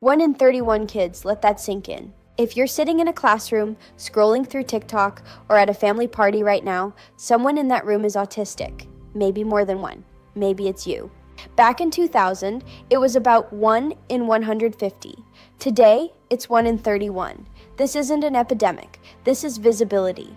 1 in 31 kids, let that sink in. If you're sitting in a classroom, scrolling through TikTok, or at a family party right now, someone in that room is autistic. Maybe more than one. Maybe it's you. Back in 2000, it was about 1 in 150. Today, it's 1 in 31. This isn't an epidemic. This is visibility.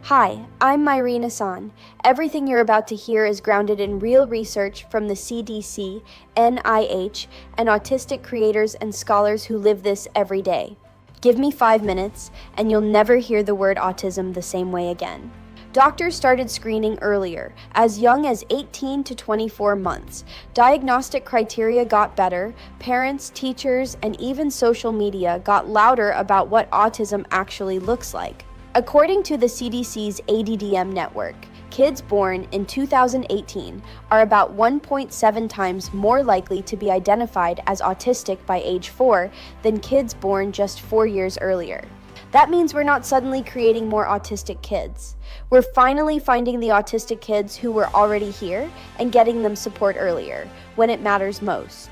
Hi, I'm Myrene Hassan. Everything you're about to hear is grounded in real research from the CDC, NIH, and autistic creators and scholars who live this every day. Give me 5 minutes, and you'll never hear the word autism the same way again. Doctors started screening earlier, as young as 18 to 24 months. Diagnostic criteria got better, parents, teachers, and even social media got louder about what autism actually looks like. According to the CDC's ADDM network, kids born in 2018 are about 1.7 times more likely to be identified as autistic by age 4 than kids born just 4 years earlier. That means we're not suddenly creating more autistic kids. We're finally finding the autistic kids who were already here and getting them support earlier, when it matters most.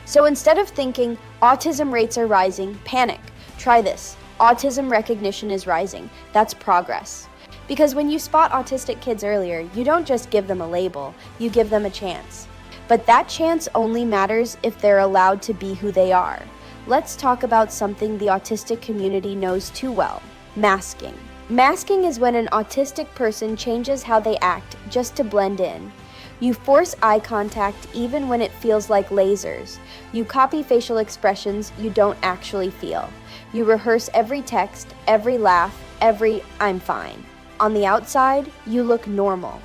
So instead of thinking, autism rates are rising, panic. Try this. Autism recognition is rising. That's progress. Because when you spot autistic kids earlier, you don't just give them a label, you give them a chance. But that chance only matters if they're allowed to be who they are. Let's talk about something the autistic community knows too well: masking. Masking is when an autistic person changes how they act just to blend in. You force eye contact even when it feels like lasers. You copy facial expressions you don't actually feel. You rehearse every text, every laugh, every "I'm fine." On the outside, you look normal.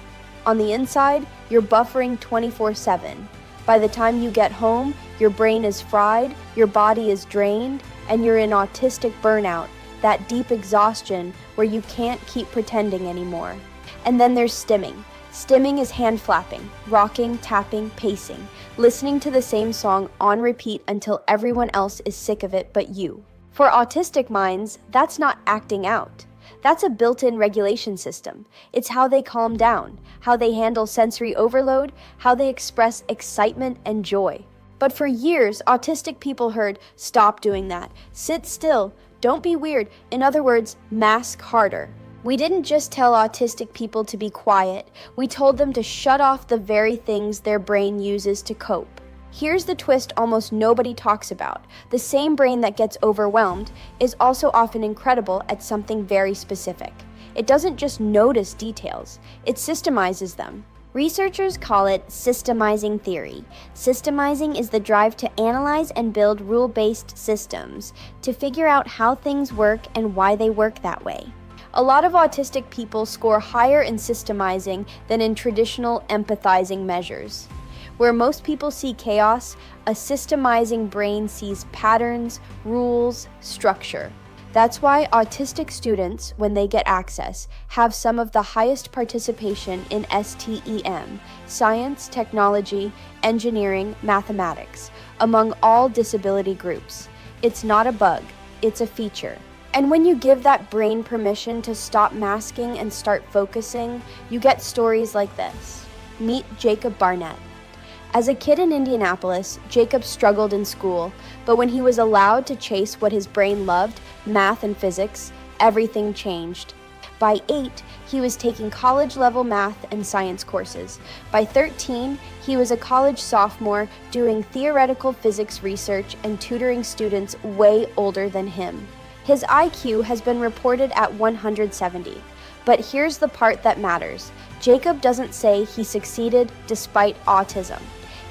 On the inside, you're buffering 24/7. By the time you get home, your brain is fried, your body is drained, and you're in autistic burnout, that deep exhaustion where you can't keep pretending anymore. And then there's stimming. Stimming is hand flapping, rocking, tapping, pacing, listening to the same song on repeat until everyone else is sick of it but you. For autistic minds, that's not acting out. That's a built-in regulation system. It's how they calm down, how they handle sensory overload, how they express excitement and joy. But for years, autistic people heard, "Stop doing that. Sit still. Don't be weird." In other words, mask harder. We didn't just tell autistic people to be quiet. We told them to shut off the very things their brain uses to cope. Here's the twist almost nobody talks about. The same brain that gets overwhelmed is also often incredible at something very specific. It doesn't just notice details, it systemizes them. Researchers call it systemizing theory. Systemizing is the drive to analyze and build rule-based systems, to figure out how things work and why they work that way. A lot of autistic people score higher in systemizing than in traditional empathizing measures. Where most people see chaos, a systemizing brain sees patterns, rules, structure. That's why autistic students, when they get access, have some of the highest participation in STEM, science, technology, engineering, mathematics, among all disability groups. It's not a bug, it's a feature. And when you give that brain permission to stop masking and start focusing, you get stories like this. Meet Jacob Barnett. As a kid in Indianapolis, Jacob struggled in school, but when he was allowed to chase what his brain loved, math and physics, everything changed. By 8, he was taking college-level math and science courses. By 13, he was a college sophomore doing theoretical physics research and tutoring students way older than him. His IQ has been reported at 170. But here's the part that matters. Jacob doesn't say he succeeded despite autism.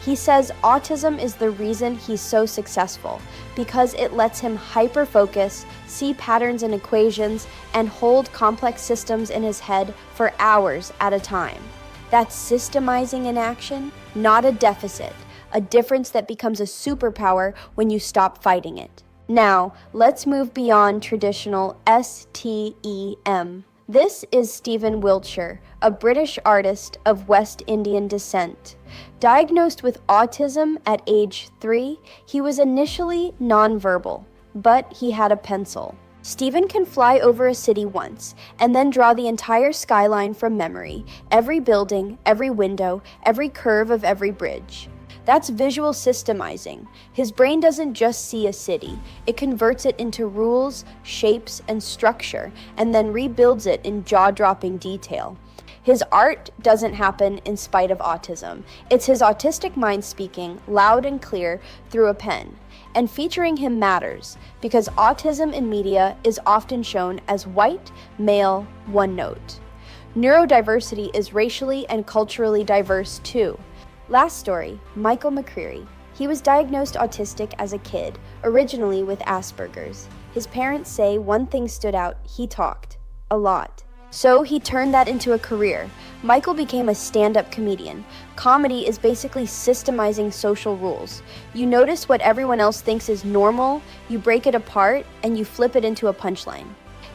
He says autism is the reason he's so successful, because it lets him hyper-focus, see patterns in equations, and hold complex systems in his head for hours at a time. That's systemizing in action, not a deficit, a difference that becomes a superpower when you stop fighting it. Now, let's move beyond traditional STEM. This is Stephen Wiltshire, a British artist of West Indian descent. Diagnosed with autism at age 3, he was initially nonverbal, but he had a pencil. Stephen can fly over a city once, and then draw the entire skyline from memory, every building, every window, every curve of every bridge. That's visual systemizing. His brain doesn't just see a city, it converts it into rules, shapes, and structure, and then rebuilds it in jaw-dropping detail. His art doesn't happen in spite of autism. It's his autistic mind speaking, loud and clear, through a pen. And featuring him matters, because autism in media is often shown as white, male, one note. Neurodiversity is racially and culturally diverse too. Last story, Michael McCreary. He was diagnosed autistic as a kid, originally with Asperger's. His parents say one thing stood out: he talked. A lot. So he turned that into a career. Michael became a stand-up comedian. Comedy is basically systemizing social rules. You notice what everyone else thinks is normal, you break it apart, and you flip it into a punchline.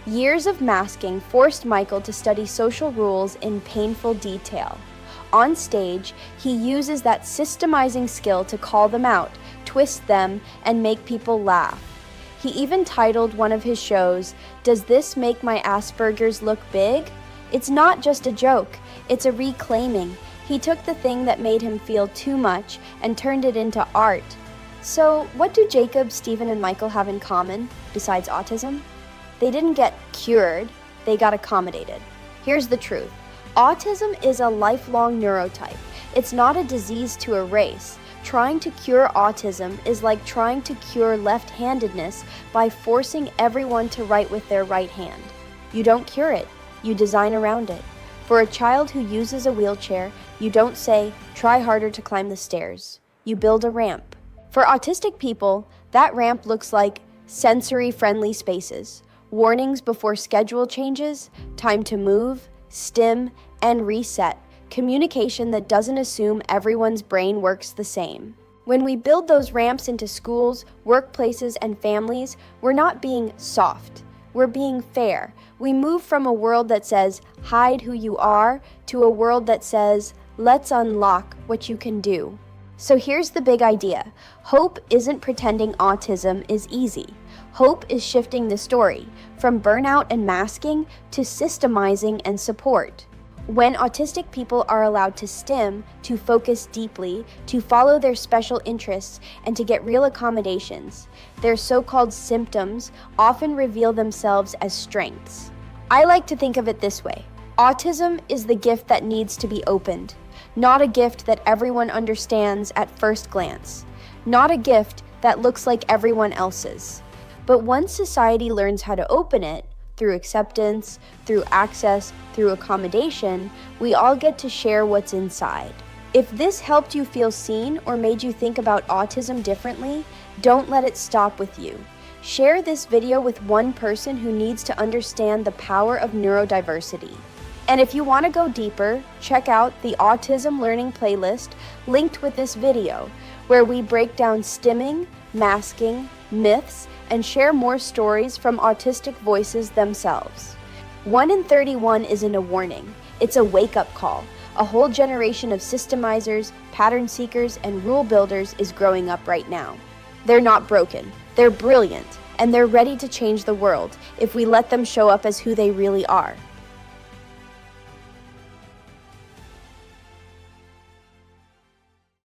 Years of masking forced Michael to study social rules in painful detail. On stage, he uses that systemizing skill to call them out, twist them, and make people laugh. He even titled one of his shows, "Does This Make My Asperger's Look Big?" It's not just a joke, it's a reclaiming. He took the thing that made him feel too much and turned it into art. So, what do Jacob, Stephen, and Michael have in common, besides autism? They didn't get cured, they got accommodated. Here's the truth. Autism is a lifelong neurotype. It's not a disease to erase. Trying to cure autism is like trying to cure left-handedness by forcing everyone to write with their right hand. You don't cure it, you design around it. For a child who uses a wheelchair, you don't say, "Try harder to climb the stairs." You build a ramp. For autistic people, that ramp looks like sensory-friendly spaces, warnings before schedule changes, time to move, stim, and reset. Communication that doesn't assume everyone's brain works the same. When we build those ramps into schools, workplaces, and families, we're not being soft. We're being fair. We move from a world that says, "Hide who you are," to a world that says, "Let's unlock what you can do." So here's the big idea. Hope isn't pretending autism is easy. Hope is shifting the story from burnout and masking to systemizing and support. When autistic people are allowed to stim, to focus deeply, to follow their special interests, and to get real accommodations, their so-called symptoms often reveal themselves as strengths. I like to think of it this way. Autism is the gift that needs to be opened, not a gift that everyone understands at first glance, not a gift that looks like everyone else's. But once society learns how to open it, through acceptance, through access, through accommodation, we all get to share what's inside. If this helped you feel seen or made you think about autism differently, don't let it stop with you. Share this video with one person who needs to understand the power of neurodiversity. And if you want to go deeper, check out the Autism Learning playlist linked with this video, where we break down stimming, masking, myths, and share more stories from autistic voices themselves. 1 in 31 isn't a warning, it's a wake-up call. A whole generation of systemizers, pattern seekers, and rule builders is growing up right now. They're not broken, they're brilliant, and they're ready to change the world if we let them show up as who they really are.